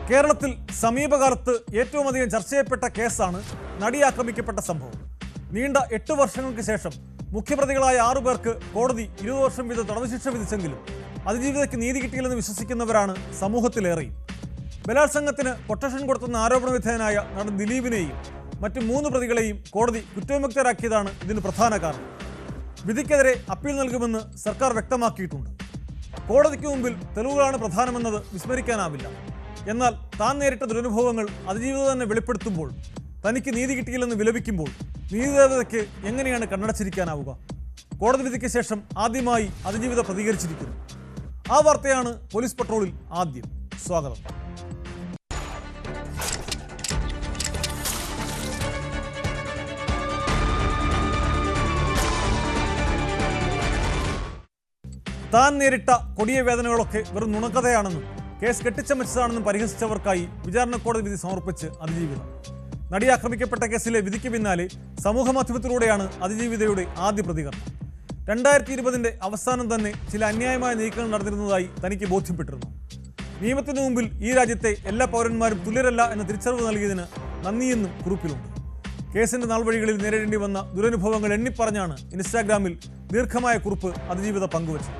കേരളത്തിൽ സമീപകാലത്ത് ഏറ്റവും അധികം ചർച്ച ചെയ്യപ്പെട്ട കേസാണ് നടി ആക്രമിക്കപ്പെട്ട സംഭവം. നീണ്ട 8 വർഷങ്ങൾക്ക് ശേഷം മുഖ്യപ്രതികളായ 6 പേർക്ക് കോടതി 20 വർഷം വീതം തടവ് ശിക്ഷ വിധിച്ചെങ്കിലും അതിജീവിതയ്ക്ക് നീതി കിട്ടിയില്ലെന്ന് വിശ്വസിക്കുന്നവരാണ് സമൂഹത്തിലേറെയും. ബലാത്സംഗത്തിന് കൊട്ടേഷൻ കൊടുത്തെന്ന ആരോപണ വിധേയനായ നടൻ ദിലീപിനെയും മറ്റ് 3 പ്രതികളെയും കോടതി കുറ്റവിമുക്തരാക്കിയതാണ് ഇതിന് പ്രധാന കാരണം. വിധിക്കെതിരെ അപ്പീൽ നൽകുമെന്ന് സർക്കാർ വ്യക്തമാക്കിയിട്ടുണ്ട്. കോടതിക്ക് മുമ്പിൽ തെളിവുകളാണ് പ്രധാനമെന്നത് വിസ്മരിക്കാനാവില്ല. എന്നാൽ താൻ നേരിട്ട ദുരനുഭവങ്ങൾ അതിജീവിത തന്നെ വെളിപ്പെടുത്തുമ്പോൾ, തനിക്ക് നീതി കിട്ടിയില്ലെന്ന് വിലപിക്കുമ്പോൾ നീതിദേവതയ്ക്ക് എങ്ങനെയാണ് കണ്ണടച്ചിരിക്കാനാവുക? കോടതി വിധിക്ക് ശേഷം ആദ്യമായി അതിജീവിത പ്രതികരിച്ചിരിക്കുന്നു. ആ വാർത്തയാണ് പോലീസ് പട്രോളിൽ ആദ്യം. സ്വാഗതം. താൻ നേരിട്ട കൊടിയ വേദനകളൊക്കെ വെറും നുണക്കഥയാണെന്നും കേസ് കെട്ടിച്ചമച്ചതാണെന്നും പരിഹസിച്ചവർക്കായി വിചാരണ കോടതി വിധി സമർപ്പിച്ച് അതിജീവിത. നടി ആക്രമിക്കപ്പെട്ട കേസിലെ വിധിക്ക് പിന്നാലെ സമൂഹമാധ്യമത്തിലൂടെയാണ് അതിജീവിതയുടെ ആദ്യ പ്രതികരണം. 2020 അവസാനം തന്നെ ചില അന്യായമായ നീക്കങ്ങൾ നടന്നിരുന്നതായി തനിക്ക് ബോധ്യപ്പെട്ടിരുന്നു. നിയമത്തിനു മുമ്പിൽ ഈ രാജ്യത്തെ എല്ലാ പൗരന്മാരും തുല്യരല്ല എന്ന തിരിച്ചറിവ് നൽകിയതിന് നന്ദിയെന്നും കുറിപ്പിലുണ്ട്. കേസിന്റെ നാൾവഴികളിൽ നേരിടേണ്ടി വന്ന ദുരനുഭവങ്ങൾ എണ്ണിപ്പറഞ്ഞാണ് ഇൻസ്റ്റാഗ്രാമിൽ ദീർഘമായ കുറിപ്പ് അതിജീവിത പങ്കുവച്ചത്.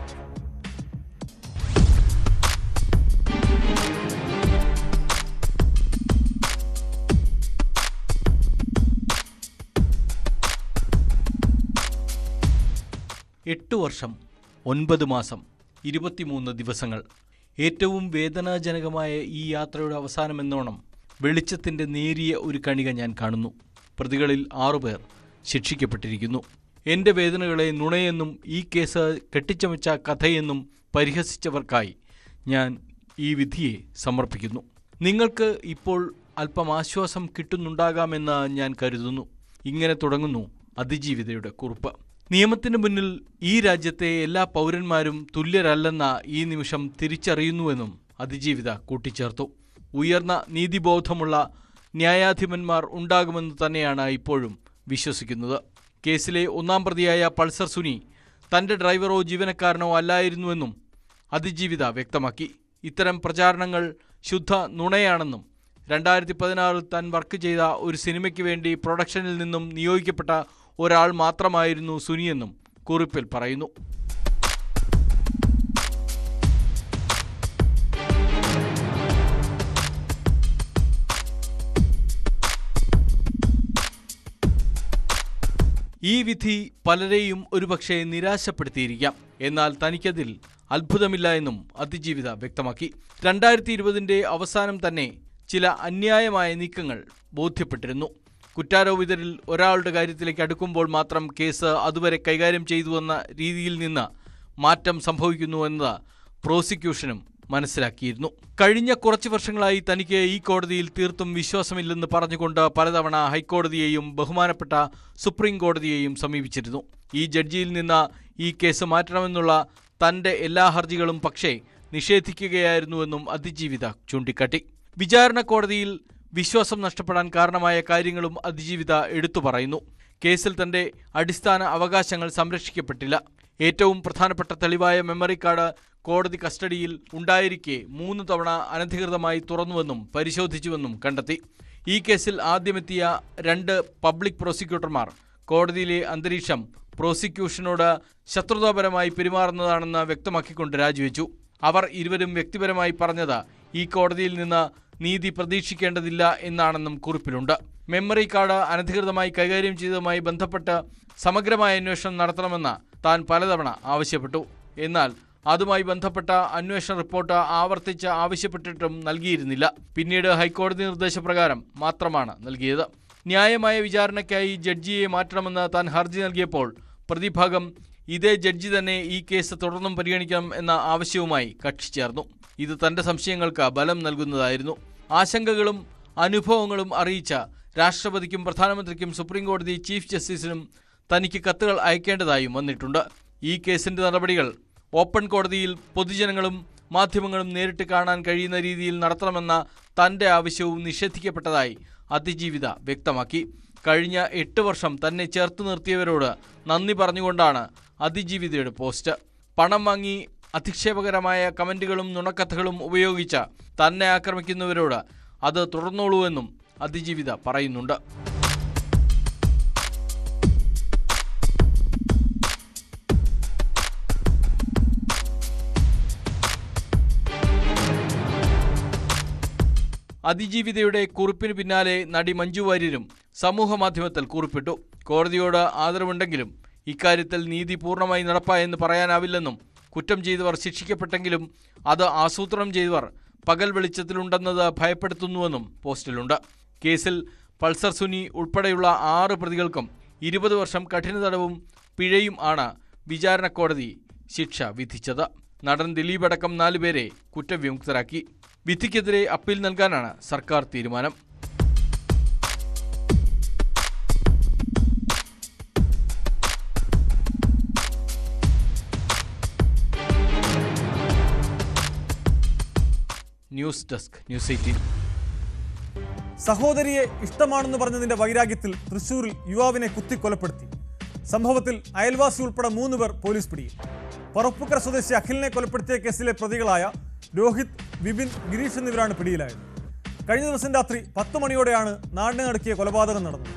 എട്ട് വർഷം 9 മാസം 23 ദിവസങ്ങൾ. ഏറ്റവും വേദനാജനകമായ ഈ യാത്രയുടെ അവസാനമെന്നോണം വെളിച്ചത്തിൻ്റെ നേരിയ ഒരു കണിക ഞാൻ കാണുന്നു. പ്രതികളിൽ 6 പേർ ശിക്ഷിക്കപ്പെട്ടിരിക്കുന്നു. എൻ്റെ വേദനകളെ നുണയെന്നും ഈ കേസ് കെട്ടിച്ചമച്ച കഥയെന്നും പരിഹസിച്ചവർക്കായി ഞാൻ ഈ വിധിയെ സമർപ്പിക്കുന്നു. നിങ്ങൾക്ക് ഇപ്പോൾ അല്പം ആശ്വാസം കിട്ടുന്നുണ്ടാകാമെന്ന് ഞാൻ കരുതുന്നു. ഇങ്ങനെ തുടങ്ങുന്നു അതിജീവിതയുടെ കുറിപ്പ്. നിയമത്തിന് മുന്നിൽ ഈ രാജ്യത്തെ എല്ലാ പൗരന്മാരും തുല്യരല്ലെന്ന ഈ നിമിഷം തിരിച്ചറിയുന്നുവെന്നും അതിജീവിത കൂട്ടിച്ചേർത്തു. ഉയർന്ന നീതിബോധമുള്ള ന്യായാധിപന്മാർ ഉണ്ടാകുമെന്ന് തന്നെയാണ് ഇപ്പോഴും വിശ്വസിക്കുന്നത്. കേസിലെ 1-ാം പ്രതിയായ പൾസർ സുനി തൻ്റെ ഡ്രൈവറോ ജീവനക്കാരനോ അല്ലായിരുന്നുവെന്നും അതിജീവിത വ്യക്തമാക്കി. ഇത്തരം പ്രചാരണങ്ങൾ ശുദ്ധ നുണയാണെന്നും 2016 താൻ വർക്ക് ചെയ്ത ഒരു സിനിമയ്ക്ക് വേണ്ടി പ്രൊഡക്ഷനിൽ നിന്നും നിയോഗിക്കപ്പെട്ട ഒരാൾ മാത്രമായിരുന്നു സുനിയെന്നും കുറിപ്പിൽ പറയുന്നു. ഈ വിധി പലരെയും ഒരുപക്ഷെ നിരാശപ്പെടുത്തിയിരിക്കാം. എന്നാൽ തനിക്കതിൽ അത്ഭുതമില്ല എന്നും അതിജീവിത വ്യക്തമാക്കി. 2020 അവസാനം തന്നെ ചില അന്യായമായ നീക്കങ്ങൾ ബോധ്യപ്പെട്ടിരുന്നു. കുറ്റാരോപിതരിൽ ഒരാളുടെ കാര്യത്തിലേക്ക് അടുക്കുമ്പോൾ മാത്രം കേസ് അതുവരെ കൈകാര്യം ചെയ്തുവെന്ന രീതിയിൽ നിന്ന് മാറ്റം സംഭവിക്കുന്നുവെന്നത് പ്രോസിക്യൂഷനും മനസ്സിലാക്കിയിരുന്നു. കഴിഞ്ഞ കുറച്ച് വർഷങ്ങളായി തനിക്ക് ഈ കോടതിയിൽ തീർത്തും വിശ്വാസമില്ലെന്ന് പറഞ്ഞുകൊണ്ട് പലതവണ ഹൈക്കോടതിയെയും ബഹുമാനപ്പെട്ട സുപ്രീം കോടതിയെയും സമീപിച്ചിരുന്നു. ഈ ജഡ്ജിയിൽ നിന്ന് ഈ കേസ് മാറ്റണമെന്നുള്ള തൻ്റെ എല്ലാ ഹർജികളും പക്ഷേ നിഷേധിക്കുകയായിരുന്നുവെന്നും അതിജീവിത ചൂണ്ടിക്കാട്ടി. വിചാരണ കോടതിയിൽ വിശ്വാസം നഷ്ടപ്പെടാൻ കാരണമായ കാര്യങ്ങളും അതിജീവിത എടുത്തു പറയുന്നു. കേസിൽ തൻ്റെ അടിസ്ഥാന അവകാശങ്ങൾ സംരക്ഷിക്കപ്പെട്ടില്ല. ഏറ്റവും പ്രധാനപ്പെട്ട തെളിവായ മെമ്മറി കാർഡ് കോടതി കസ്റ്റഡിയിൽ ഉണ്ടായിരിക്കെ 3 തവണ അനധികൃതമായി തുറന്നുവെന്നും പരിശോധിച്ചുവെന്നും കണ്ടെത്തി. ഈ കേസിൽ ആദ്യമെത്തിയ 2 പബ്ലിക് പ്രോസിക്യൂട്ടർമാർ കോടതിയിലെ അന്തരീക്ഷം പ്രോസിക്യൂഷനോട് ശത്രുതാപരമായി പെരുമാറുന്നതാണെന്ന് വ്യക്തമാക്കിക്കൊണ്ട് രാജിവെച്ചു. അവർ ഇരുവരും വ്യക്തിപരമായി പറഞ്ഞത് ഈ കോടതിയിൽ നിന്ന് നീതി പ്രതീക്ഷിക്കേണ്ടതില്ല എന്നാണെന്നും കുറിപ്പിലുണ്ട്. മെമ്മറി കാർഡ് അനധികൃതമായി കൈകാര്യം ചെയ്തതുമായി ബന്ധപ്പെട്ട് സമഗ്രമായ അന്വേഷണം നടത്തണമെന്ന് താൻ പലതവണ ആവശ്യപ്പെട്ടു. എന്നാൽ അതുമായി ബന്ധപ്പെട്ട അന്വേഷണ റിപ്പോർട്ട് ആവർത്തിച്ച് ആവശ്യപ്പെട്ടിട്ടും നൽകിയിരുന്നില്ല. പിന്നീട് ഹൈക്കോടതി നിർദ്ദേശപ്രകാരം മാത്രമാണ് നൽകിയത്. ന്യായമായ വിചാരണയ്ക്കായി ജഡ്ജിയെ മാറ്റണമെന്ന് താൻ ഹർജി നൽകിയപ്പോൾ പ്രതിഭാഗം ഇതേ ജഡ്ജി തന്നെ ഈ കേസ് തുടർന്നും പരിഗണിക്കണം എന്ന ആവശ്യവുമായി കക്ഷി ചേർന്നു. ഇത് തൻ്റെ സംശയങ്ങൾക്ക് ബലം നൽകുന്നതായിരുന്നു. ആശങ്കകളും അനുഭവങ്ങളും അറിയിച്ച രാഷ്ട്രപതിക്കും പ്രധാനമന്ത്രിക്കും സുപ്രീം കോടതി ചീഫ് ജസ്റ്റിസിനും തനിക്ക് കത്തുകൾ അയക്കേണ്ടതായും വന്നിട്ടുണ്ട്. ഈ കേസിൻ്റെ നടപടികൾ ഓപ്പൺ കോടതിയിൽ പൊതുജനങ്ങളും മാധ്യമങ്ങളും നേരിട്ട് കാണാൻ കഴിയുന്ന രീതിയിൽ നടത്തണമെന്ന തൻ്റെ ആവശ്യവും നിഷേധിക്കപ്പെട്ടതായി അതിജീവിത വ്യക്തമാക്കി. കഴിഞ്ഞ 8 വർഷം തന്നെ ചേർത്ത് നിർത്തിയവരോട് നന്ദി പറഞ്ഞുകൊണ്ടാണ് അതിജീവിതയുടെ പോസ്റ്റ്. പണം വാങ്ങി അധിക്ഷേപകരമായ കമന്റുകളും നുണക്കഥകളും ഉപയോഗിച്ച് തന്നെ ആക്രമിക്കുന്നവരോട് അത് തുടർന്നോളൂ എന്നും അതിജീവിത പറയുന്നുണ്ട്. അതിജീവിതയുടെ കുറിപ്പിന് പിന്നാലെ നടി മഞ്ജു വാര്യരും സമൂഹമാധ്യമത്തിൽ കുറിപ്പിട്ടു. കോടതിയോട് ആദരവുണ്ടെങ്കിലും ഇക്കാര്യത്തിൽ നീതി പൂർണ്ണമായി നടപ്പായെന്ന് പറയാനാവില്ലെന്നും കുറ്റം ചെയ്തവർ ശിക്ഷിക്കപ്പെട്ടെങ്കിലും അത് ആസൂത്രണം ചെയ്തവർ പകൽ വെളിച്ചത്തിലുണ്ടെന്നത് ഭയപ്പെടുത്തുന്നുവെന്നും പോസ്റ്റിലുണ്ട്. കേസിൽ പൾസർ സുനി ഉൾപ്പെടെയുള്ള 6 പ്രതികൾക്കും 20 വർഷം കഠിന തടവും പിഴയും ആണ് വിചാരണ കോടതി ശിക്ഷ വിധിച്ചത്. നടൻ ദിലീപ് അടക്കം 4 പേരെ കുറ്റവിമുക്തരാക്കി. വിധിക്കെതിരെ അപ്പീൽ നൽകാനാണ് സർക്കാർ തീരുമാനം. News desk, news 18. സഹോദരിയെ ഇഷ്ടമാണെന്ന് പറഞ്ഞതിന്റെ വൈരാഗ്യത്തിൽ തൃശൂരിൽ യുവാവിനെ കുത്തിക്കൊലപ്പെടുത്തി. സംഭവത്തിൽ അയൽവാസി ഉൾപ്പെടെ 3 പേർ പോലീസ് പിടിയിൽ. പറപ്പുക്കര സ്വദേശി അഖിലിനെ കൊലപ്പെടുത്തിയ കേസിലെ പ്രതികളായ രോഹിത്, വിപിൻ, ഗിരീഷ് എന്നിവരാണ് പിടിയിലായത്. കഴിഞ്ഞ ദിവസം രാത്രി 10 മണിയോടെയാണ് നാടിനെ നടുക്കിയ കൊലപാതകം നടന്നത്.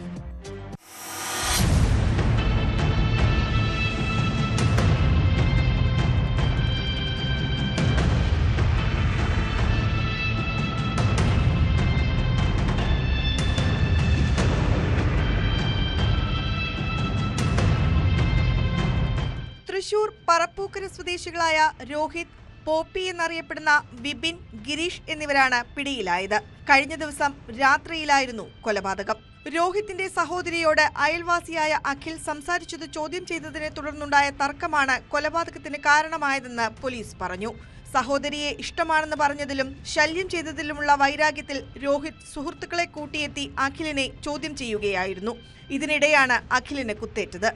തൃശൂർ പറപ്പൂക്കര സ്വദേശികളായ രോഹിത്, പോപ്പി എന്നറിയപ്പെടുന്ന വിപിൻ, ഗിരീഷ് എന്നിവരാണ് പിടിയിലായത്. കഴിഞ്ഞ ദിവസം രാത്രിയിലായിരുന്നു കൊലപാതകം. രോഹിത്തിന്റെ സഹോദരിയോട് അയൽവാസിയായ അഖിൽ സംസാരിച്ചത് ചോദ്യം ചെയ്തതിനെ തുടർന്നുണ്ടായ തർക്കമാണ് കൊലപാതകത്തിന് കാരണമായതെന്ന് പോലീസ് പറഞ്ഞു. സഹോദരിയെ ഇഷ്ടമാണെന്ന് പറഞ്ഞതിലും ശല്യം ചെയ്തതിലുമുള്ള വൈരാഗ്യത്തിൽ രോഹിത് സുഹൃത്തുക്കളെ കൂട്ടിയെത്തി അഖിലിനെ ചോദ്യം ചെയ്യുകയായിരുന്നു. ഇതിനിടെയാണ് അഖിലിന് കുത്തേറ്റത്.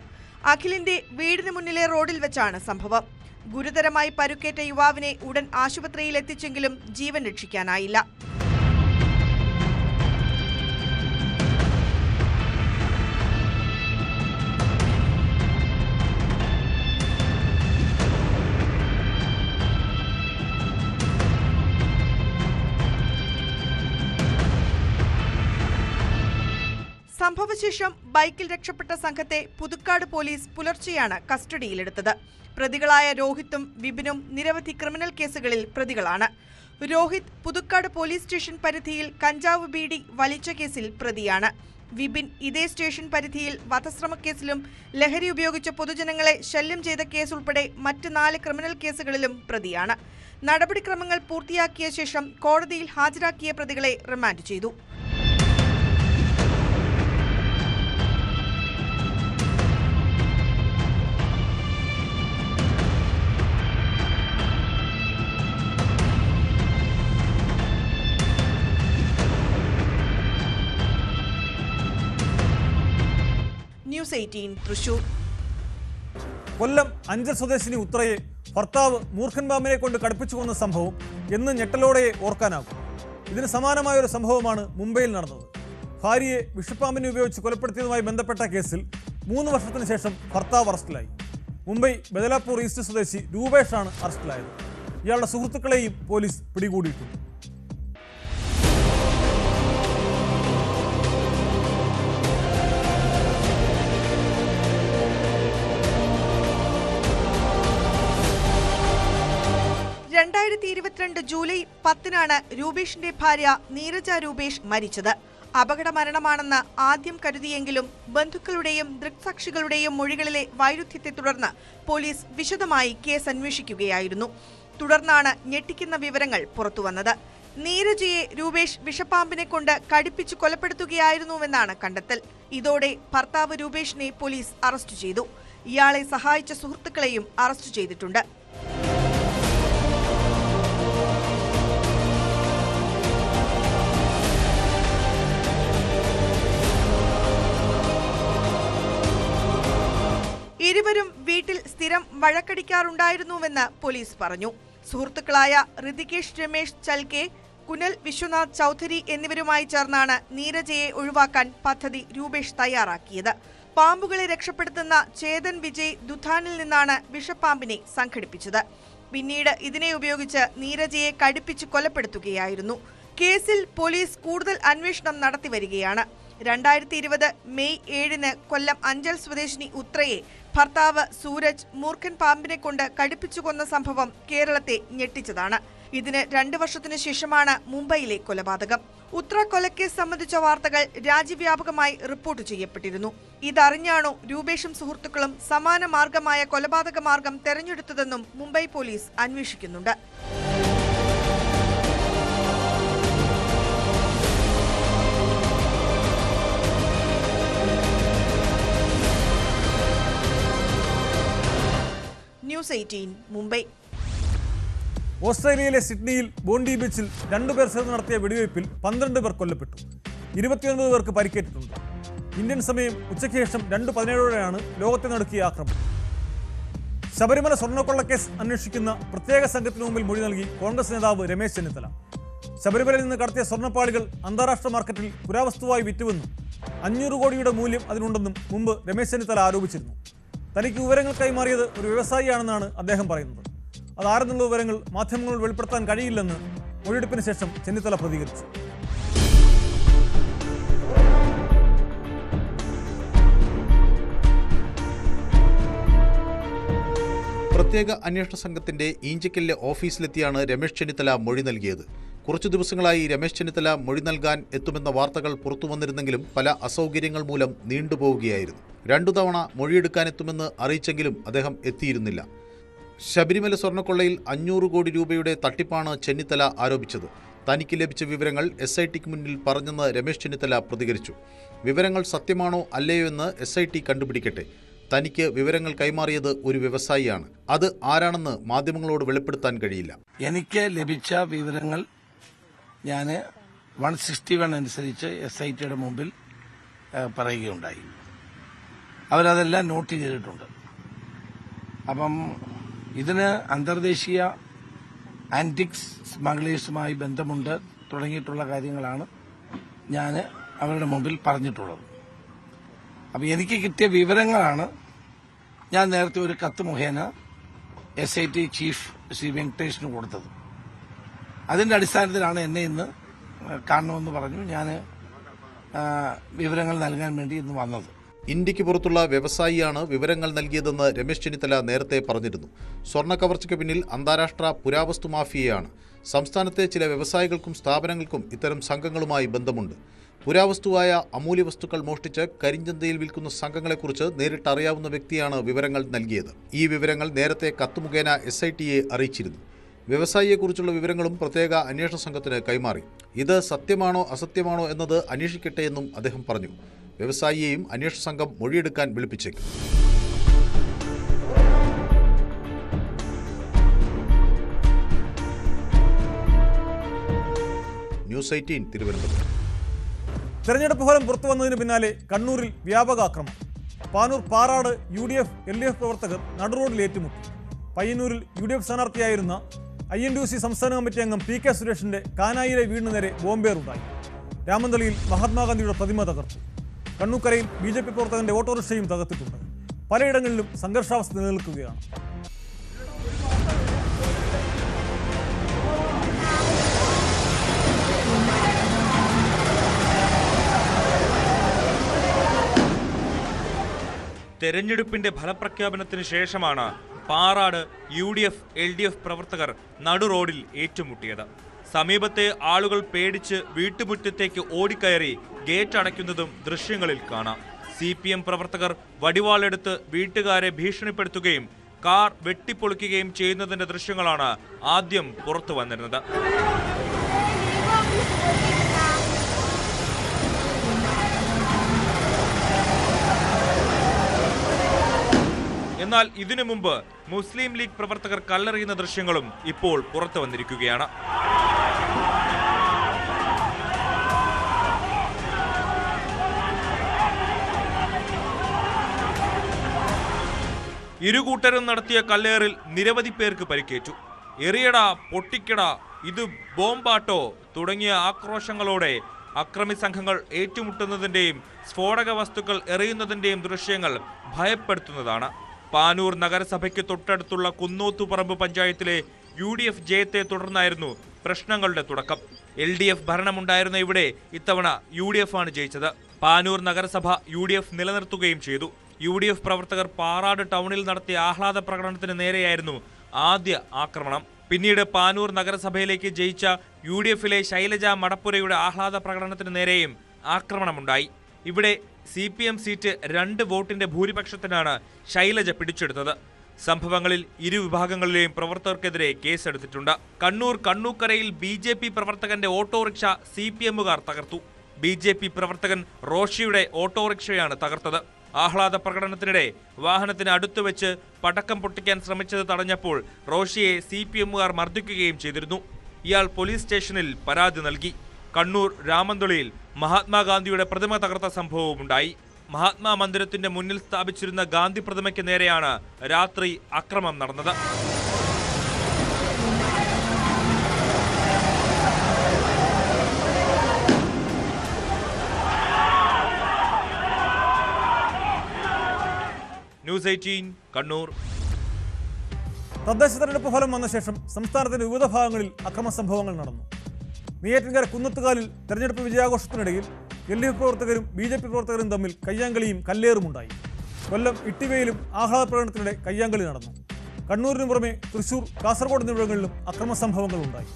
അഖിലിന്റെ വീടിന് മുന്നിലെ റോഡിൽ വെച്ചാണ് സംഭവം. ഗുരുതരമായി പരുക്കേറ്റ യുവാവിനെ ഉടൻ ആശുപത്രിയിൽ എത്തിച്ചെങ്കിലും ജീവൻ രക്ഷിക്കാനായില്ല. സംഭവശേഷം ബൈക്കിൽ രക്ഷപ്പെട്ട സംഘത്തെ പുതുക്കാട് പോലീസ് പുലർച്ചെയാണ് കസ്റ്റഡിയിലെടുത്തത്. പ്രതികളായ രോഹിത്തും വിപിനും നിരവധി ക്രിമിനൽ കേസുകളിൽ പ്രതികളാണ്. രോഹിത് പുതുക്കാട് പോലീസ് സ്റ്റേഷൻ പരിധിയിൽ കഞ്ചാവ് ബീഡി വലിച്ച കേസിൽ പ്രതിയാണ്. വിപിൻ ഇതേ സ്റ്റേഷൻ പരിധിയിൽ വധശ്രമക്കേസിലും ലഹരി ഉപയോഗിച്ച പൊതുജനങ്ങളെ ശല്യം ചെയ്ത കേസുൾപ്പെടെ മറ്റ് 4 ക്രിമിനൽ കേസുകളിലും പ്രതിയാണ്. നടപടിക്രമങ്ങൾ പൂർത്തിയാക്കിയ ശേഷം കോടതിയിൽ ഹാജരാക്കിയ പ്രതികളെ റിമാൻഡ് ചെയ്തു. ന്യൂസ് 18 തൃശൂർ. കൊല്ലം അഞ്ചൽ സ്വദേശിനി ഉത്രയെ ഭർത്താവ് മൂർഖൻ പാമ്പിനെ കൊണ്ട് കടുപ്പിച്ചു കൊന്ന സംഭവം എന്ന് ഞെട്ടലോടെ ഓർക്കാനാകും. ഇതിന് സമാനമായ ഒരു സംഭവമാണ് മുംബൈയിൽ നടന്നത്. ഭാര്യയെ വിഷപ്പാമ്പിനെ ഉപയോഗിച്ച് കൊലപ്പെടുത്തിയതുമായി ബന്ധപ്പെട്ട കേസിൽ 3 വർഷത്തിന് ശേഷം ഭർത്താവ് അറസ്റ്റിലായി. മുംബൈ ബദലാപൂർ ഈസ്റ്റ് സ്വദേശി രൂപേഷാണ് അറസ്റ്റിലായത്. ഇയാളുടെ സുഹൃത്തുക്കളെയും പോലീസ് പിടികൂടിയിട്ടുണ്ട്. ജൂലൈ 10 രൂപേഷിന്റെ ഭാര്യ നീരജ രൂപേഷ് മരിച്ചത്. അപകട മരണമാണെന്ന് ആദ്യം കരുതിയെങ്കിലും ബന്ധുക്കളുടെയും ദൃക്സാക്ഷികളുടെയും മൊഴികളിലെ വൈരുദ്ധ്യത്തെ തുടർന്ന് പോലീസ് വിശദമായി കേസ് അന്വേഷിക്കുകയായിരുന്നു. തുടർന്നാണ് ഞെട്ടിക്കുന്ന വിവരങ്ങൾ പുറത്തുവന്നത്. നീരജയെ രൂപേഷ് വിഷപ്പാമ്പിനെ കൊണ്ട് കടിപ്പിച്ചു കൊലപ്പെടുത്തുകയായിരുന്നുവെന്നാണ് കണ്ടെത്തൽ. ഇതോടെ ഭർത്താവ് രൂപേഷിനെ പോലീസ് അറസ്റ്റ് ചെയ്തു. ഇയാളെ സഹായിച്ച സുഹൃത്തുക്കളെയും അറസ്റ്റ് ചെയ്തിട്ടുണ്ട്. ഇരുവരും വീട്ടിൽ സ്ഥിരം വഴക്കടിക്കാറുണ്ടായിരുന്നുവെന്ന് പോലീസ് പറഞ്ഞു. സുഹൃത്തുക്കളായ ഋതികേഷ് രമേശ് ചൽക്കെ, കുനൽ വിശ്വനാഥ് ചൌധരി എന്നിവരുമായി ചേർന്നാണ് നീരജയെ ഒഴിവാക്കാൻ പദ്ധതി രൂപേഷ് തയ്യാറാക്കിയത്. പാമ്പുകളെ രക്ഷപ്പെടുത്തുന്ന ചേതൻ വിജയ് ദുധാനിൽ നിന്നാണ് വിഷപ്പാമ്പിനെ സംഘടിപ്പിച്ചത്. പിന്നീട് ഇതിനെ ഉപയോഗിച്ച് നീരജയെ കടുപ്പിച്ച് കൊലപ്പെടുത്തുകയായിരുന്നു. കേസിൽ പോലീസ് കൂടുതൽ അന്വേഷണം നടത്തിവരികയാണ്. 2020 മെയ് 7-ന് കൊല്ലം അഞ്ചൽ സ്വദേശിനി ഉത്രയെ ഭർത്താവ് സൂരജ് മൂർഖൻ പാമ്പിനെ കൊണ്ട് കടുപ്പിച്ചു കൊന്ന സംഭവം കേരളത്തെ ഞെട്ടിച്ചതാണ്. ഇതിന് 2 വർഷത്തിനു ശേഷമാണ് മുംബൈയിലെ കൊലപാതകം. ഉത്ര കൊലക്കേസ് സംബന്ധിച്ച വാർത്തകൾ രാജ്യവ്യാപകമായി റിപ്പോർട്ട് ചെയ്യപ്പെട്ടിരുന്നു. ഇതറിഞ്ഞാണോ രൂപേഷും സുഹൃത്തുക്കളും സമാന മാർഗമായ കൊലപാതക മാർഗം തെരഞ്ഞെടുത്തതെന്നും മുംബൈ പോലീസ് അന്വേഷിക്കുന്നുണ്ട്. ന്യൂസ് 18 മുംബൈ. ഓസ്ട്രേലിയയിലെ സിഡ്നിയിൽ ബോണ്ടി ബീച്ചിൽ 2 പേർ ചേർന്ന് നടത്തിയ വെടിവയ്പിൽ 12 പേർ കൊല്ലപ്പെട്ടു. 29 പേർക്ക് പരിക്കേറ്റിട്ടുണ്ട്. ഇന്ത്യൻ സമയം ഉച്ചയ്ക്ക് ശേഷം 2:17 ലോകത്തെ നടുക്കിയ ആക്രമണം. ശബരിമല സ്വർണ്ണക്കൊള്ളക്കേസ് അന്വേഷിക്കുന്ന പ്രത്യേക സംഘത്തിന് മുമ്പിൽ മൊഴി നൽകി കോൺഗ്രസ് നേതാവ് രമേശ് ചെന്നിത്തല. ശബരിമലയിൽ നിന്ന് കടത്തിയ സ്വർണ്ണപ്പാളികൾ അന്താരാഷ്ട്ര മാർക്കറ്റിൽ പുരാവസ്തുവായി വിറ്റുവെന്നും 500 കോടിയുടെ മൂല്യം അതിനുണ്ടെന്നും മുമ്പ് രമേശ് ചെന്നിത്തല ആരോപിച്ചിരുന്നു. തനിക്ക് വിവരങ്ങൾ കൈമാറിയത് ഒരു വ്യവസായിയാണെന്നാണ് അദ്ദേഹം പറയുന്നത്. അതാരെന്നുള്ള വിവരങ്ങൾ മാധ്യമങ്ങൾ വെളിപ്പെടുത്താൻ കഴിയില്ലെന്ന് മൊഴിയെടുപ്പിന് ശേഷം ചെന്നിത്തല പ്രതികരിച്ചു. പ്രത്യേക അന്വേഷണ സംഘത്തിന്റെ ഈഞ്ചക്കലിലെ ഓഫീസിലെത്തിയാണ് രമേശ് ചെന്നിത്തല മൊഴി നൽകിയത്. കുറച്ചു ദിവസങ്ങളായി രമേശ് ചെന്നിത്തല മൊഴി നൽകാൻ എത്തുമെന്ന വാർത്തകൾ പുറത്തുവന്നിരുന്നെങ്കിലും പല അസൗകര്യങ്ങൾ മൂലം നീണ്ടുപോവുകയായിരുന്നു. 2 തവണ മൊഴിയെടുക്കാനെത്തുമെന്ന് അറിയിച്ചെങ്കിലും അദ്ദേഹം എത്തിയിരുന്നില്ല. ശബരിമല സ്വർണ്ണക്കൊള്ളയിൽ 500 കോടി രൂപയുടെ തട്ടിപ്പാണ് ചെന്നിത്തല ആരോപിച്ചത്. തനിക്ക് ലഭിച്ച വിവരങ്ങൾ SITക്ക് മുന്നിൽ പറഞ്ഞെന്ന് രമേശ് ചെന്നിത്തല പ്രതികരിച്ചു. വിവരങ്ങൾ സത്യമാണോ അല്ലയോ എന്ന് SIT കണ്ടുപിടിക്കട്ടെ. തനിക്ക് വിവരങ്ങൾ കൈമാറിയത് ഒരു വ്യവസായിയാണ്. അത് ആരാണെന്ന് മാധ്യമങ്ങളോട് വെളിപ്പെടുത്താൻ കഴിയില്ല. എനിക്ക് ലഭിച്ച വിവരങ്ങൾ ഞാൻ 161 അനുസരിച്ച് SITയുടെ മുമ്പിൽ പറയുകയുണ്ടായി. അവരതെല്ലാം നോട്ട് ചെയ്തിട്ടുണ്ട്. അപ്പം ഇതിന് അന്തർദേശീയ ആന്റിക്സ് സ്മഗ്ലേഴ്സുമായി ബന്ധമുണ്ട് തുടങ്ങിയിട്ടുള്ള കാര്യങ്ങളാണ് ഞാൻ അവരുടെ മുമ്പിൽ പറഞ്ഞിട്ടുള്ളത്. അപ്പം എനിക്ക് കിട്ടിയ വിവരങ്ങളാണ് ഞാൻ നേരത്തെ ഒരു കത്ത് മുഖേന SIT ചീഫ് ശ്രീ വെങ്കടേഷിന് കൊടുത്തത്. അതിന്റെ അടിസ്ഥാനത്തിലാണ് എന്നെ ഇന്ന് കാണണമെന്ന് പറഞ്ഞു ഞാൻ വിവരങ്ങൾ നൽകാൻ വേണ്ടി ഇന്ന് വന്നത്. ഇന്ത്യക്ക് പുറത്തുള്ള വ്യവസായിയാണ് വിവരങ്ങൾ നൽകിയതെന്ന് രമേശ് ചെന്നിത്തല നേരത്തെ പറഞ്ഞിരുന്നു. സ്വർണ്ണ കവർച്ചയ്ക്ക് പിന്നിൽ അന്താരാഷ്ട്ര പുരാവസ്തു മാഫിയയാണ്. സംസ്ഥാനത്തെ ചില വ്യവസായികൾക്കും സ്ഥാപനങ്ങൾക്കും ഇത്തരം സംഘങ്ങളുമായി ബന്ധമുണ്ട്. പുരാവസ്തുവായ അമൂല്യ വസ്തുക്കൾ മോഷ്ടിച്ച് കരിഞ്ചന്തയിൽ വിൽക്കുന്ന സംഘങ്ങളെക്കുറിച്ച് നേരിട്ടറിയാവുന്ന വ്യക്തിയാണ് വിവരങ്ങൾ നൽകിയത്. ഈ വിവരങ്ങൾ നേരത്തെ കത്ത് മുഖേന SITയെ അറിയിച്ചിരുന്നു. വ്യവസായിയെക്കുറിച്ചുള്ള വിവരങ്ങളും പ്രത്യേക അന്വേഷണ സംഘത്തിന് കൈമാറി. ഇത് സത്യമാണോ അസത്യമാണോ എന്നത് അന്വേഷിക്കട്ടെ എന്നും അദ്ദേഹം പറഞ്ഞു. വ്യവസായിയെയും അന്വേഷണ സംഘം മൊഴിയെടുക്കാൻ വിളിപ്പിച്ചേക്കും. ന്യൂസ് 18 തിരുവനന്തപുരം. തെരഞ്ഞെടുപ്പ് ഫലം പുറത്തുവന്നതിന് പിന്നാലെ കണ്ണൂരിൽ വ്യാപക ആക്രമണം. പാനൂർ പാറാട് UDF LDF പ്രവർത്തകർ നടുറോഡിൽ ഏറ്റുമുട്ടി. പയ്യന്നൂരിൽ UDF സ്ഥാനാർത്ഥിയായിരുന്ന INTUC സംസ്ഥാന കമ്മിറ്റി അംഗം PK സുരേഷിന്റെ കാനായിലെ വീടിന് നേരെ ബോംബേറുണ്ടായി. രാമന്തളിയിൽ മഹാത്മാഗാന്ധിയുടെ പ്രതിമ തകർത്തു. കണ്ണൂക്കരയിൽ BJP പ്രവർത്തകന്റെ ഓട്ടോറിക്ഷയും തകർത്തിട്ടുണ്ട്. പലയിടങ്ങളിലും സംഘർഷാവസ്ഥ നിലനിൽക്കുകയാണ്. തെരഞ്ഞെടുപ്പിന്റെ ഫലപ്രഖ്യാപനത്തിന് ശേഷമാണ് പാറാട് UDF LDF പ്രവർത്തകർ നടുറോഡിൽ ഏറ്റുമുട്ടിയത്. സമീപത്തെ ആളുകൾ പേടിച്ച് വീട്ടുമുറ്റത്തേക്ക് ഓടിക്കയറി ഗേറ്റ് അടയ്ക്കുന്നതും ദൃശ്യങ്ങളിൽ കാണാം. CPM പ്രവർത്തകർ വടിവാളെടുത്ത് വീട്ടുകാരെ ഭീഷണിപ്പെടുത്തുകയും കാർ വെട്ടിപ്പൊളിക്കുകയും ചെയ്യുന്നതിന്റെ ദൃശ്യങ്ങളാണ് ആദ്യം പുറത്തു വന്നിരുന്നത്. എന്നാൽ ഇതിനു മുമ്പ് മുസ്ലിം ലീഗ് പ്രവർത്തകർ കല്ലെറിയുന്ന ദൃശ്യങ്ങളും ഇപ്പോൾ പുറത്തു വന്നിരിക്കുകയാണ്. ഇരുകൂട്ടരും നടത്തിയ കല്ലേറിൽ നിരവധി പേർക്ക് പരിക്കേറ്റു. എറിയട, പൊട്ടിക്കട, ഇത് ബോംബാട്ടോ തുടങ്ങിയ ആക്രോശങ്ങളോടെ അക്രമി സംഘങ്ങൾ ഏറ്റുമുട്ടുന്നതിന്റെയും സ്ഫോടക വസ്തുക്കൾ എറിയുന്നതിന്റെയും ദൃശ്യങ്ങൾ ഭയപ്പെടുത്തുന്നതാണ്. പാനൂർ നഗരസഭയ്ക്ക് തൊട്ടടുത്തുള്ള കുന്നോത്തുപറമ്പ് പഞ്ചായത്തിലെ UDF ജയത്തെ തുടർന്നായിരുന്നു പ്രശ്നങ്ങളുടെ തുടക്കം. LDF ഭരണമുണ്ടായിരുന്ന ഇവിടെ ഇത്തവണ UDF ആണ് ജയിച്ചത്. പാനൂർ നഗരസഭ UDF നിലനിർത്തുകയും ചെയ്തു. UDF പ്രവർത്തകർ പാറാട് ടൗണിൽ നടത്തിയ ആഹ്ലാദ പ്രകടനത്തിന് നേരെയായിരുന്നു ആദ്യ ആക്രമണം. പിന്നീട് പാനൂർ നഗരസഭയിലേക്ക് ജയിച്ച UDFിലെ ശൈലജ മടപ്പുരയുടെ ആഹ്ലാദ പ്രകടനത്തിന് നേരെയും ആക്രമണമുണ്ടായി. ഇവിടെ CPM സീറ്റ് 2 വോട്ടിന്റെ ഭൂരിപക്ഷത്തിനാണ് ശൈലജ പിടിച്ചെടുത്തത്. സംഭവങ്ങളിൽ ഇരുവിഭാഗങ്ങളിലെയും പ്രവർത്തകർക്കെതിരെ കേസെടുത്തിട്ടുണ്ട്. കണ്ണൂർ കണ്ണൂക്കരയിൽ BJP പ്രവർത്തകന്റെ ഓട്ടോറിക്ഷ CPMകാർ തകർത്തു. BJP പ്രവർത്തകൻ റോഷിയുടെ ഓട്ടോറിക്ഷയാണ് തകർത്തത്. ആഹ്ലാദ പ്രകടനത്തിനിടെ വാഹനത്തിന് അടുത്തുവെച്ച് പടക്കം പൊട്ടിക്കാൻ ശ്രമിച്ചത് തടഞ്ഞപ്പോൾ റോഷിയെ CPMകാർ മർദ്ദിക്കുകയും ചെയ്തിരുന്നു. ഇയാൾ പോലീസ് സ്റ്റേഷനിൽ പരാതി നൽകി. കണ്ണൂർ രാമന്തളിയിൽ മഹാത്മാഗാന്ധിയുടെ പ്രതിമ തകർത്ത സംഭവവുമുണ്ടായി. മഹാത്മാ മന്ദിരത്തിന്റെ മുന്നിൽ സ്ഥാപിച്ചിരുന്ന ഗാന്ധി പ്രതിമയ്ക്ക് നേരെയാണ് രാത്രി അക്രമം നടന്നത്. ന്യൂസ് 18 കണ്ണൂർ. തദ്ദേശ തെരഞ്ഞെടുപ്പ് ഫലം വന്ന ശേഷം സംസ്ഥാനത്തിന്റെ വിവിധ ഭാഗങ്ങളിൽ അക്രമ സംഭവങ്ങൾ നടന്നു. നെയ്യാറ്റിൻകര കുന്നത്തുകാലിൽ തെരഞ്ഞെടുപ്പ് വിജയാഘോഷത്തിനിടയിൽ LDF പ്രവർത്തകരും BJP പ്രവർത്തകരും തമ്മിൽ കയ്യാങ്കളിയും കല്ലേറുമുണ്ടായി. കൊല്ലം ഇട്ടിവയിലും ആഹ്ലാദ പ്രകടനത്തിനിടെ കയ്യാങ്കളി നടന്നു. കണ്ണൂരിനു പുറമെ തൃശൂർ, കാസർഗോഡ് എന്നിവിടങ്ങളിലും അക്രമ സംഭവങ്ങൾ ഉണ്ടായി.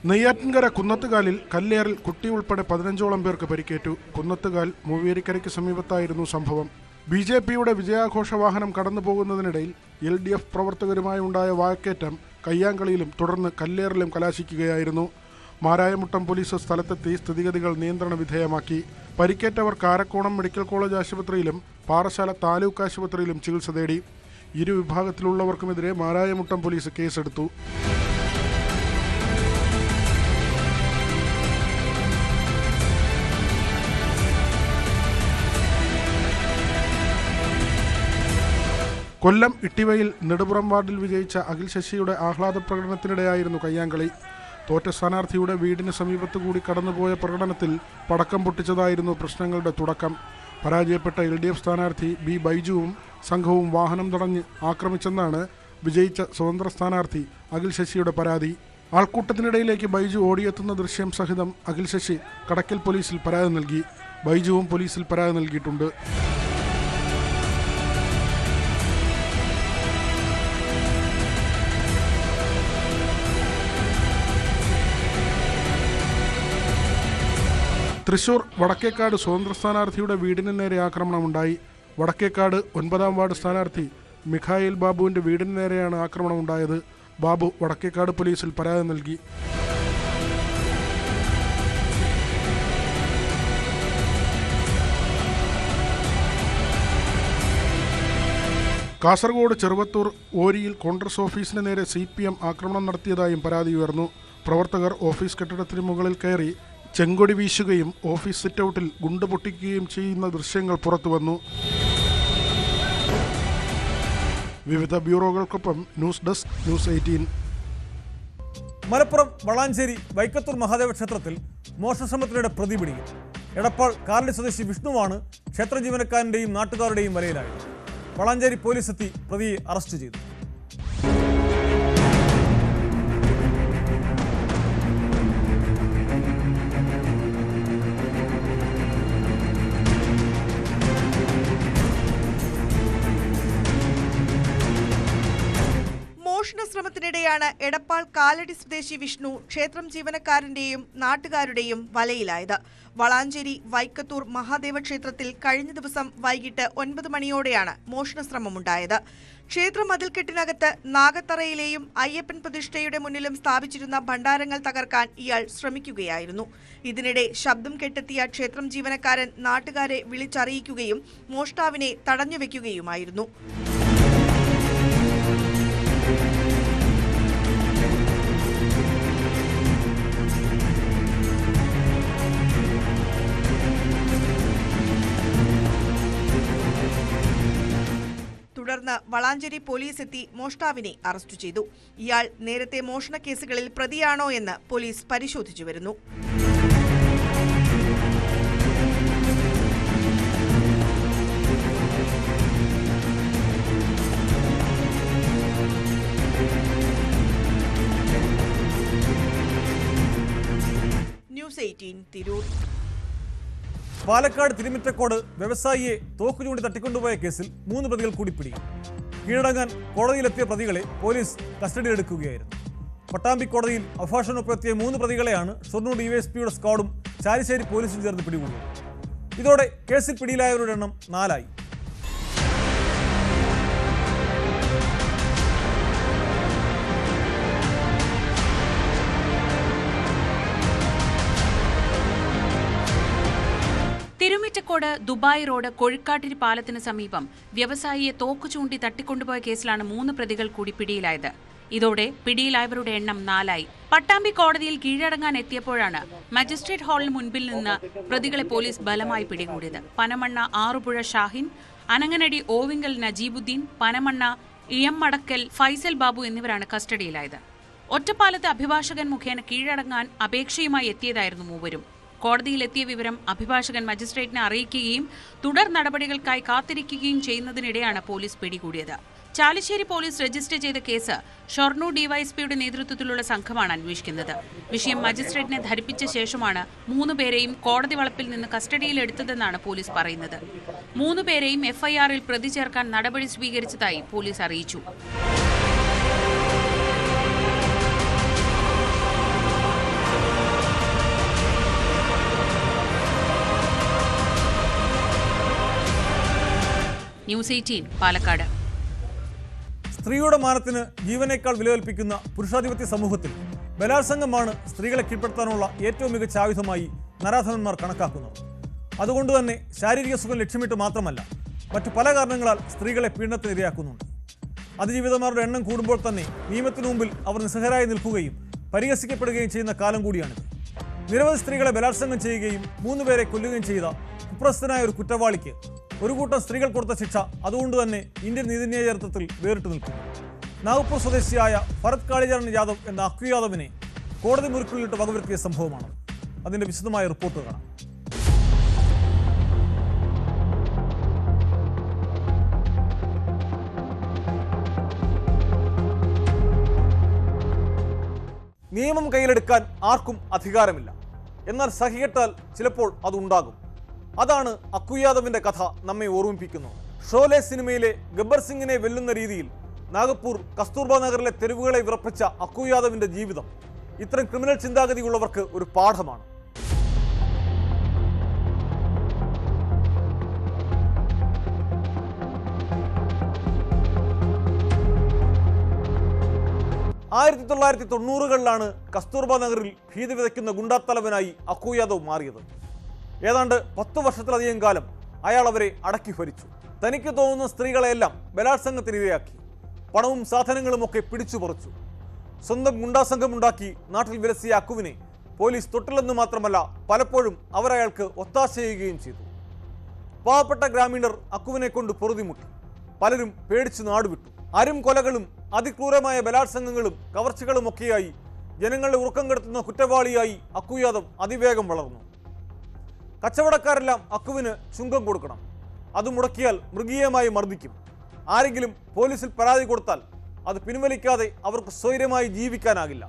നെയ്യാറ്റിൻകര കുന്നത്തുകാലിൽ കല്ലേറിൽ കുട്ടി ഉൾപ്പെടെ 15ഓളം പേർക്ക് പരിക്കേറ്റു. കുന്നത്തുകാൽ മൂവേരിക്കരയ്ക്ക് സമീപത്തായിരുന്നു സംഭവം. BJPയുടെ വിജയാഘോഷ വാഹനം കടന്നുപോകുന്നതിനിടയിൽ LDF പ്രവർത്തകരുമായി ഉണ്ടായ വാക്കേറ്റം കയ്യാങ്കളിയിലും തുടർന്ന് കല്ലേറിലും കലാശിക്കുകയായിരുന്നു. മാരായമുട്ടം പോലീസ് സ്ഥലത്തെത്തി സ്ഥിതിഗതികൾ നിയന്ത്രണ വിധേയമാക്കി. പരിക്കേറ്റവർ കാരക്കോണം മെഡിക്കൽ കോളേജ് ആശുപത്രിയിലും പാറശാല താലൂക്ക് ആശുപത്രിയിലും ചികിത്സ തേടി. ഇരുവിഭാഗത്തിലുള്ളവർക്കുമെതിരെ മാരായമുട്ടം പോലീസ് കേസെടുത്തു. കൊല്ലം ഇട്ടിവയിൽ നെടുപുറം വാർഡിൽ വിജയിച്ച അഖിൽ ശശിയുടെ ആഹ്ലാദ പ്രകടനത്തിനിടെയായിരുന്നു കയ്യാങ്കളി. തോറ്റ സ്ഥാനാർത്ഥിയുടെ വീടിന് സമീപത്തുകൂടി കടന്നുപോയ പ്രകടനത്തിൽ പടക്കം പൊട്ടിച്ചതായിരുന്നു പ്രശ്നങ്ങളുടെ തുടക്കം. പരാജയപ്പെട്ട LDF സ്ഥാനാർത്ഥി B ബൈജുവും സംഘവും വാഹനം തടഞ്ഞ് ആക്രമിച്ചെന്നാണ് വിജയിച്ച സ്വതന്ത്ര സ്ഥാനാർത്ഥി അഖിൽ ശശിയുടെ പരാതി. ആൾക്കൂട്ടത്തിനിടയിലേക്ക് ബൈജു ഓടിയെത്തുന്ന ദൃശ്യം സഹിതം അഖിൽ ശശി കടക്കൽ പോലീസിൽ പരാതി നൽകി. ബൈജുവും പോലീസിൽ പരാതി നൽകിയിട്ടുണ്ട്. തൃശൂർ വടക്കേക്കാട് സ്വതന്ത്ര സ്ഥാനാർത്ഥിയുടെ വീടിന് നേരെ ആക്രമണമുണ്ടായി. വടക്കേക്കാട് 9ാം വാർഡ് സ്ഥാനാർത്ഥി മിഖായേൽ ബാബുവിൻ്റെ വീടിന് നേരെയാണ് ആക്രമണമുണ്ടായത്. ബാബു വടക്കേക്കാട് പോലീസിൽ പരാതി നൽകി. കാസർഗോഡ് ചെറുവത്തൂർ ഓരിയിൽ കോൺഗ്രസ് ഓഫീസിന് നേരെ CPM ആക്രമണം നടത്തിയതായും പരാതി ഉയർന്നു. പ്രവർത്തകർ ഓഫീസ് കെട്ടിടത്തിന് മുകളിൽ കയറി ചെങ്കൊടി വീശുകയും ഓഫീസ് സിറ്റൗട്ടിൽ ഗുണ്ട് പൊട്ടിക്കുകയും ചെയ്യുന്ന ദൃശ്യങ്ങൾ പുറത്തുവന്നു. വിവിധ ബ്യൂറോകൾക്കൊപ്പം news desk news 18. Malappuram Valanchery Vaikkathur Mahadeva ക്ഷേത്രത്തിൽ മോഷണശ്രമത്തിനിടെ പ്രതി പിടിയിൽ. എടപ്പാൾ കാലടി സ്വദേശി വിഷ്ണുവാണ് ക്ഷേത്ര ജീവനക്കാരൻ്റെയും നാട്ടുകാരുടെയും വലയിലായത്. വളാഞ്ചേരി പോലീസ് എത്തി പ്രതിയെ അറസ്റ്റ് ചെയ്തു. മോഷണശ്രമത്തിനിടെയാണ് എടപ്പാൾ കാലടി സ്വദേശി വിഷ്ണു ക്ഷേത്രം ജീവനക്കാരന്റെയും നാട്ടുകാരുടെയും വലയിലായത്. വളാഞ്ചേരി വൈക്കത്തൂർ മഹാദേവ ക്ഷേത്രത്തിൽ കഴിഞ്ഞ ദിവസം വൈകിട്ട് 9 മണിയോടെയാണ് മോഷണശ്രമമുണ്ടായത്. ക്ഷേത്ര മതിൽക്കെട്ടിനകത്ത് നാഗത്തറയിലെയും അയ്യപ്പൻ പ്രതിഷ്ഠയുടെ മുന്നിലും സ്ഥാപിച്ചിരുന്ന ഭണ്ഡാരങ്ങൾ തകർക്കാൻ ഇയാൾ ശ്രമിക്കുകയായിരുന്നു. ഇതിനിടെ ശബ്ദം കെട്ടെത്തിയ ക്ഷേത്രം ജീവനക്കാരൻ നാട്ടുകാരെ വിളിച്ചറിയിക്കുകയും മോഷ്ടാവിനെ തടഞ്ഞുവെക്കുകയുമായിരുന്നു. തുടർന്ന് തുടർന്ന് വളാഞ്ചേരി പോലീസ് എത്തി മോഷ്ടാവിനെ അറസ്റ്റ് ചെയ്തു. ഇയാൾ നേരത്തെ മോഷണ കേസുകളിൽ പ്രതിയാണോ എന്ന് പോലീസ് പരിശോധിച്ചു വരുന്നു. ന്യൂസ് 18 തിരൂർ. പാലക്കാട് തിരുമിറ്റക്കോട് വ്യവസായിയെ തോക്ക് ചൂണ്ടി തട്ടിക്കൊണ്ടുപോയ കേസിൽ 3 പ്രതികൾ കൂടി പിടിയിൽ. കീഴടങ്ങാൻ കോടതിയിലെത്തിയ പ്രതികളെ പോലീസ് കസ്റ്റഡിയിലെടുക്കുകയായിരുന്നു. പട്ടാമ്പി കോടതിയിൽ അഭിഭാഷകനൊപ്പമെത്തിയ 3 പ്രതികളെയാണ് ഷൊർണൂർ ഡിവൈഎസ്പിയുടെ സ്ക്വാഡും ചാലിശ്ശേരി പോലീസും ചേർന്ന് പിടികൂടിയത്. ഇതോടെ കേസിൽ പിടിയിലായവരുടെ എണ്ണം 4 ആയി. തിരുമിറ്റക്കോട് ദുബായ് റോഡ് കൊഴുക്കാട്ടിരി പാലത്തിന് സമീപം വ്യവസായിയെ തോക്കു ചൂണ്ടി തട്ടിക്കൊണ്ടുപോയ കേസിലാണ് 3 പ്രതികൾ കൂടി പിടിയിലായത്. ഇതോടെ പിടിയിലായവരുടെ എണ്ണം 4 ആയി. പട്ടാമ്പി കോടതിയിൽ കീഴടങ്ങാൻ എത്തിയപ്പോഴാണ് മജിസ്ട്രേറ്റ് ഹാളിന് മുൻപിൽ നിന്ന് പ്രതികളെ പോലീസ് ബലമായി പിടികൂടിയത്. പനമണ്ണ ആറുപുഴ ഷാഹിൻ, അനങ്ങനടി ഓവിങ്കൽ നജീബുദ്ദീൻ, പനമണ്ണ ഇയമ്മടക്കൽ ഫൈസൽ ബാബു എന്നിവരാണ് കസ്റ്റഡിയിലായത്. ഒറ്റപ്പാലത്ത് അഭിഭാഷകൻ മുഖേന കീഴടങ്ങാൻ അപേക്ഷയുമായി എത്തിയതായിരുന്നു മൂവരും. കോടതിയിലെത്തിയ വിവരം അഭിഭാഷകൻ മജിസ്ട്രേറ്റിനെ അറിയിക്കുകയും തുടർ നടപടികൾക്കായി കാത്തിരിക്കുകയും ചെയ്യുന്നതിനിടെയാണ് പോലീസ് പിടികൂടിയത്. ചാലിശ്ശേരി പോലീസ് രജിസ്റ്റർ ചെയ്ത കേസ് ഷൊർണൂർ ഡിവൈഎസ്പിയുടെ നേതൃത്വത്തിലുള്ള സംഘമാണ് അന്വേഷിക്കുന്നത്. വിഷയം മജിസ്ട്രേറ്റിനെ ധരിപ്പിച്ച ശേഷമാണ് 3 പേരെയും കോടതി വളപ്പിൽ നിന്ന് കസ്റ്റഡിയിലെടുത്തതെന്നാണ് പോലീസ് പറയുന്നത്. 3 പേരെയും എഫ്ഐആറിൽ പ്രതി ചേർക്കാൻ നടപടി സ്വീകരിച്ചതായി പോലീസ് അറിയിച്ചു. ന്യൂസ് 18 പാലക്കാട്. സ്ത്രീയുടെ മാനത്തിന് ജീവനേക്കാൾ വില കൽപ്പിക്കുന്ന പുരുഷാധിപത്യ സമൂഹത്തിൽ ബലാത്സംഗമാണ് സ്ത്രീകളെ കീഴ്പ്പെടുത്താനുള്ള ഏറ്റവും മികച്ച ആയുധമായി നരാധമന്മാർ കണക്കാക്കുന്നത്. അതുകൊണ്ട് തന്നെ ശാരീരിക സുഖം ലക്ഷ്യമിട്ട് മാത്രമല്ല, മറ്റു പല കാരണങ്ങളാൽ സ്ത്രീകളെ പീഡനത്തിനിരയാക്കുന്നുണ്ട്. അതിജീവിതമാരുടെ എണ്ണം കൂടുമ്പോൾ തന്നെ നിയമത്തിനു മുമ്പിൽ അവർ നിസ്സഹരായി നിൽക്കുകയും പരിഹസിക്കപ്പെടുകയും ചെയ്യുന്ന കാലം കൂടിയാണിത്. നിരവധി സ്ത്രീകളെ ബലാത്സംഗം ചെയ്യുകയും 3 പേരെ കൊല്ലുകയും ചെയ്ത കുപ്രസ്ഥനായ ഒരു കുറ്റവാളിക്ക് ഒരു കൂട്ടം സ്ത്രീകൾ കൊടുത്ത ശിക്ഷ അതുകൊണ്ട് തന്നെ ഇന്ത്യൻ നീതിന്യായ ചരിത്രത്തിൽ വേറിട്ട് നിൽക്കുന്നു. നാഗ്പൂർ സ്വദേശിയായ ഭരത് കാളിചരൺ യാദവ് എന്ന അക്യു യാദവിനെ കോടതി മുറിക്കുള്ളിലിട്ട് വകവരുത്തിയ സംഭവമാണ്. അതിന്റെ വിശദമായ റിപ്പോർട്ട് കാണാം. നിയമം കയ്യിലെടുക്കാൻ ആർക്കും അധികാരമില്ല. എന്നാൽ സഹികെട്ടാൽ ചിലപ്പോൾ അതുണ്ടാകും. അതാണ് അക്യു യാദവിന്റെ കഥ നമ്മെ ഓർമ്മിപ്പിക്കുന്നത്. ഷോലെ സിനിമയിലെ ഗബ്ബർ സിംഗിനെ വെല്ലുന്ന രീതിയിൽ നാഗപ്പൂർ കസ്തൂർബ നഗറിലെ തെരുവുകളെ വിറപ്പിച്ച അക്യു യാദവിന്റെ ജീവിതം ഇത്തരം ക്രിമിനൽ ചിന്താഗതിയുള്ളവർക്ക് ഒരു പാഠമാണ്. ആയിരത്തി 1990കളിലാണ് കസ്തൂർബ നഗറിൽ ഭീതി വിതയ്ക്കുന്ന ഗുണ്ടാത്തലവനായി അക്യു യാദവ് മാറിയത്. ഏതാണ്ട് 10 വർഷത്തിലധികം കാലം അയാൾ അവരെ അടക്കി ഭരിച്ചു. തനിക്ക് തോന്നുന്ന സ്ത്രീകളെയെല്ലാം ബലാത്സംഗത്തിനിരയാക്കി. പണവും സാധനങ്ങളും ഒക്കെ പിടിച്ചു പറിച്ചു. സ്വന്തം ഗുണ്ടാസംഘമുണ്ടാക്കി നാട്ടിൽ വിലസിയ അക്കുവിനെ പോലീസ് തൊട്ടില്ലെന്ന് മാത്രമല്ല, പലപ്പോഴും അവരയാൾക്ക് ഒത്താശ ചെയ്യുകയും ചെയ്തു. പാവപ്പെട്ട ഗ്രാമീണർ അക്കുവിനെ കൊണ്ട് പൊറുതിമുട്ടി. പലരും പേടിച്ച് നാടുവിട്ടു. അരും കൊലകളും അതിക്രൂരമായ ബലാത്സംഗങ്ങളും കവർച്ചകളുമൊക്കെയായി ജനങ്ങളെ ഉറക്കം കെടുത്തുന്ന കുറ്റവാളിയായി അക്യു യാദവ് അതിവേഗം വളർന്നു. കച്ചവടക്കാരെല്ലാം അക്കുവിന് ചുങ്കം കൊടുക്കണം. അത് മുടക്കിയാൽ മൃഗീയമായി മർദ്ദിക്കും. ആരെങ്കിലും പോലീസിൽ പരാതി കൊടുത്താൽ അത് പിൻവലിക്കാതെ അവർക്ക് സ്വൈര്യമായി ജീവിക്കാനാകില്ല.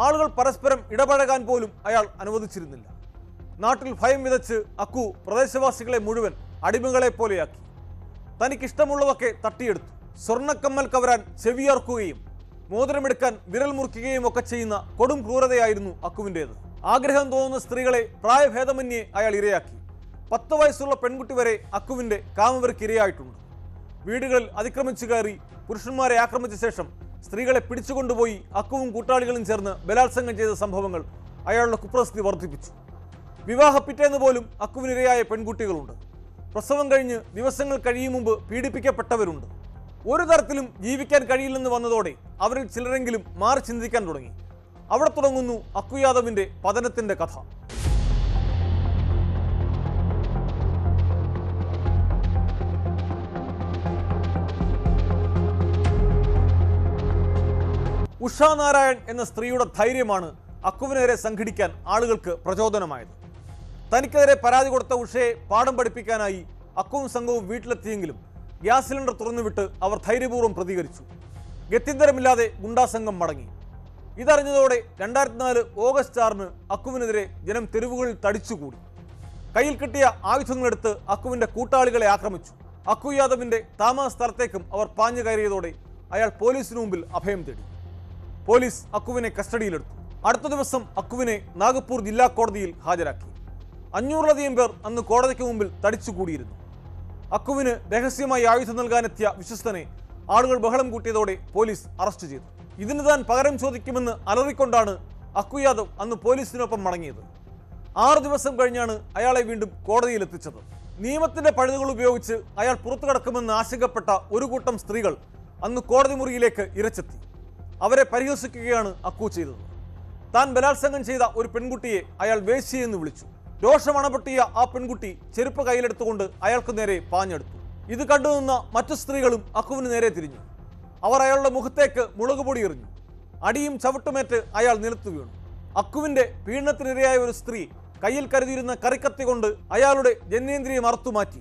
ആളുകൾ പരസ്പരം ഇടപഴകാൻ പോലും അയാൾ അനുവദിച്ചിരുന്നില്ല. നാട്ടിൽ ഭയം വിതച്ച് അക്കു പ്രദേശവാസികളെ മുഴുവൻ അടിമകളെ പോലെയാക്കി. തനിക്കിഷ്ടമുള്ളതൊക്കെ തട്ടിയെടുത്തു. സ്വർണ്ണക്കമ്മൽ കവരാൻ ചെവിയർക്കുകയും മോതിരമെടുക്കാൻ വിരൽ മുറിക്കുകയും ഒക്കെ ചെയ്യുന്ന കൊടും ക്രൂരതയായിരുന്നു അക്കുവിൻ്റേത്. ആഗ്രഹം തോന്നുന്ന സ്ത്രീകളെ പ്രായഭേദമന്യേ അയാൾ ഇരയാക്കി. 10 വയസ്സുള്ള പെൺകുട്ടി വരെ അക്കുവിൻ്റെ കാമവർക്ക് ഇരയായിട്ടുണ്ട്. വീടുകളിൽ അതിക്രമിച്ചു കയറി പുരുഷന്മാരെ ആക്രമിച്ച ശേഷം സ്ത്രീകളെ പിടിച്ചുകൊണ്ടുപോയി അക്കുവും കൂട്ടാളികളും ചേർന്ന് ബലാത്സംഗം ചെയ്ത സംഭവങ്ങൾ അയാളുടെ കുപ്രസിദ്ധി വർദ്ധിപ്പിച്ചു. വിവാഹ പിറ്റേന്ന് പോലും അക്കുവിനിരയായ പെൺകുട്ടികളുണ്ട്. പ്രസവം കഴിഞ്ഞ് ദിവസങ്ങൾ കഴിയും മുമ്പ് പീഡിപ്പിക്കപ്പെട്ടവരുണ്ട്. ഒരു തരത്തിലും ജീവിക്കാൻ കഴിയില്ലെന്ന് വന്നതോടെ അവരിൽ ചിലരെങ്കിലും മാറി ചിന്തിക്കാൻ തുടങ്ങി. അവിടെ തുടങ്ങുന്നു അക്യു യാദവിന്റെ പതനത്തിന്റെ കഥ. ഉഷാ നാരായൺ എന്ന സ്ത്രീയുടെ ധൈര്യമാണ് അക്കുവിനെതിരെ സംഘടിക്കാൻ ആളുകൾക്ക് പ്രചോദനമായത്. തനിക്കെതിരെ പരാതി കൊടുത്ത ഉഷയെ പാഠം പഠിപ്പിക്കാനായി അക്കുവും സംഘവും വീട്ടിലെത്തിയെങ്കിലും ഗ്യാസ് സിലിണ്ടർ തുറന്നുവിട്ട് അവർ ധൈര്യപൂർവ്വം പ്രതികരിച്ചു. ഗത്യന്തരമില്ലാതെ ഗുണ്ടാസംഘം മടങ്ങി. ഇതറിഞ്ഞതോടെ 2004 ഓഗസ്റ്റ് 6 അക്കുവിനെതിരെ ജനം തെരുവുകളിൽ തടിച്ചുകൂടി. കയ്യിൽ കിട്ടിയ ആയുധങ്ങളെടുത്ത് അക്കുവിന്റെ കൂട്ടാളികളെ ആക്രമിച്ചു. അക്കു യാദവിന്റെ താമസ സ്ഥലത്തേക്കും അവർ പാഞ്ഞു കയറിയതോടെ അയാൾ പോലീസിന് മുമ്പിൽ അഭയം തേടി. പോലീസ് അക്കുവിനെ കസ്റ്റഡിയിലെടുത്തു. അടുത്ത ദിവസം അക്കുവിനെ നാഗപ്പൂർ ജില്ലാ കോടതിയിൽ ഹാജരാക്കി. 500-ലധികം പേർ അന്ന് കോടതിക്ക് മുമ്പിൽ തടിച്ചുകൂടിയിരുന്നു. അക്കുവിന് രഹസ്യമായി ആയുധം നൽകാനെത്തിയ വിശ്വസ്തനെ ആളുകൾ ബഹളം കൂട്ടിയതോടെ പോലീസ് അറസ്റ്റ് ചെയ്തു. ഇതിന് താൻ പകരം ചോദിക്കുമെന്ന് അലറിക്കൊണ്ടാണ് അക്കു യാദവ് അന്ന് പോലീസിനൊപ്പം മടങ്ങിയത്. 6 ദിവസം കഴിഞ്ഞാണ് അയാളെ വീണ്ടും കോടതിയിലെത്തിച്ചത്. നിയമത്തിന്റെ പഴുതുകൾ ഉപയോഗിച്ച് അയാൾ പുറത്തു കടക്കുമെന്ന് ആശങ്കപ്പെട്ട ഒരു കൂട്ടം സ്ത്രീകൾ അന്ന് കോടതി മുറിയിലേക്ക് ഇരച്ചെത്തി. അവരെ പരിഹസിക്കുകയാണ് അക്കു ചെയ്തത്. താൻ ബലാത്സംഗം ചെയ്ത ഒരു പെൺകുട്ടിയെ അയാൾ വേശ്യയെന്ന് വിളിച്ചു. രോഷമണപൊട്ടിയ ആ പെൺകുട്ടി ചെരുപ്പ് കയ്യിലെടുത്തുകൊണ്ട് അയാൾക്ക് നേരെ പാഞ്ഞെടുത്തു. ഇത് കണ്ടുനിന്ന മറ്റു സ്ത്രീകളും അക്കുവിന് നേരെ തിരിഞ്ഞു. അവർ അയാളുടെ മുഖത്തേക്ക് മുളകുപൊടി എറിഞ്ഞു. അടിയും ചവിട്ടുമേറ്റ് അയാൾ നിലത്തു വീണു. അക്കുവിന്റെ പീഡനത്തിനിരയായ ഒരു സ്ത്രീ കയ്യിൽ കരുതിയിരുന്ന കറിക്കത്തി കൊണ്ട് അയാളുടെ ജനനേന്ദ്രിയം അറുത്തുമാറ്റി.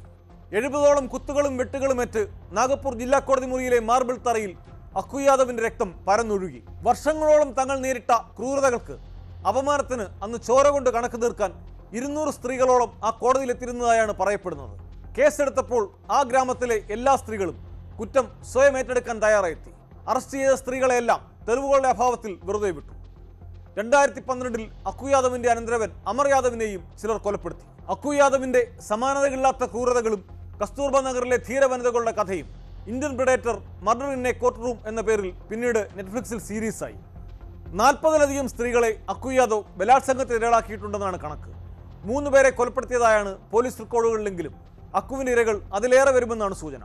70ഓളം കുത്തുകളും വെട്ടുകളുമേറ്റ് നാഗപ്പൂർ ജില്ലാ കോടതി മുറിയിലെ മാർബിൾ തറയിൽ അക്കു യാദവിന്റെ രക്തം പരന്നൊഴുകി. വർഷങ്ങളോളം തങ്ങൾ നേരിട്ട ക്രൂരതകൾക്ക്, അപമാനത്തിന് അന്ന് ചോര കൊണ്ട് കണക്ക് തീർക്കാൻ 200 സ്ത്രീകളോളം ആ കോടതിയിലെത്തിരുന്നതായാണ് പറയപ്പെടുന്നത്. കേസെടുത്തപ്പോൾ ആ ഗ്രാമത്തിലെ എല്ലാ സ്ത്രീകളും കുറ്റം സ്വയം ഏറ്റെടുക്കാൻ തയ്യാറായെത്തി. അറസ്റ്റ് ചെയ്ത സ്ത്രീകളെയെല്ലാം തെളിവുകളുടെ അഭാവത്തിൽ വെറുതെ വിട്ടു. 2012-ൽ അക്കു യാദവിന്റെ അനന്തരവൻ അമർ യാദവിനെയും ചിലർ കൊലപ്പെടുത്തി. അക്കു യാദവിന്റെ സമാനതകളില്ലാത്ത ക്രൂരതകളും കസ്തൂർബ നഗറിലെ ധീരവനിതകളുടെ കഥയും Indian predator murder in A court room എന്ന പേരിൽ പിന്നീട് നെറ്റ്ഫ്ലിക്സിൽ സീരീസായി. 40-ലധികം സ്ത്രീകളെ അക്കു യാദവ് ബലാത്സംഗത്തിന് ഇരകളാക്കിയിട്ടുണ്ടെന്നാണ് കണക്ക്. 3 പേരെ കൊലപ്പെടുത്തിയതായാണ് പോലീസ് റെക്കോർഡുകളിലെങ്കിലും അക്കുവിന്റെ ഇരകൾ അതിലേറെ വരുമെന്നാണ് സൂചന.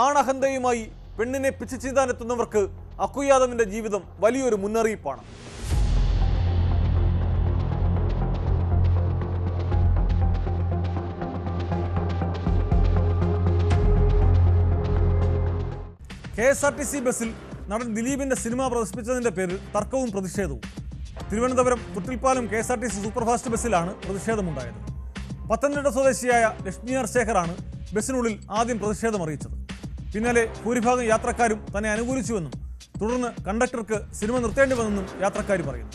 ആണഹന്തയുമായി പെണ്ണിനെ പിച്ചു ചീന്താനെത്തുന്നവർക്ക് അക്കു യാദവിന്റെ ജീവിതം വലിയൊരു മുന്നറിയിപ്പാണ്. KSRTC ബസ്സിൽ നടൻ ദിലീപിന്റെ സിനിമ പ്രദർശിപ്പിച്ചതിന്റെ പേരിൽ തർക്കവും പ്രതിഷേധവും. തിരുവനന്തപുരം കുട്ടിൽപ്പാലം KSRTC സൂപ്പർഫാസ്റ്റ് ബസ്സിലാണ് പ്രതിഷേധമുണ്ടായത്. പത്തനംതിട്ട സ്വദേശിയായ ലക്ഷ്മി ആർ ശേഖറാണ് ബസ്സിനുള്ളിൽ ആദ്യം പ്രതിഷേധം അറിയിച്ചത്. പിന്നാലെ ഭൂരിഭാഗം യാത്രക്കാരും തന്നെ അനുകൂലിച്ചുവെന്നും തുടർന്ന് കണ്ടക്ടർക്ക് സിനിമ നിർത്തേണ്ടി വന്നെന്നും യാത്രക്കാർ പറയുന്നു.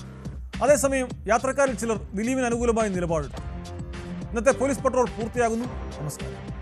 അതേസമയം യാത്രക്കാരിൽ ചിലർ ദിലീപിന് അനുകൂലമായി നിലപാടെടുത്തു. ഇന്നത്തെ പോലീസ് പട്രോൾ പൂർത്തിയാകുന്നു. നമസ്കാരം.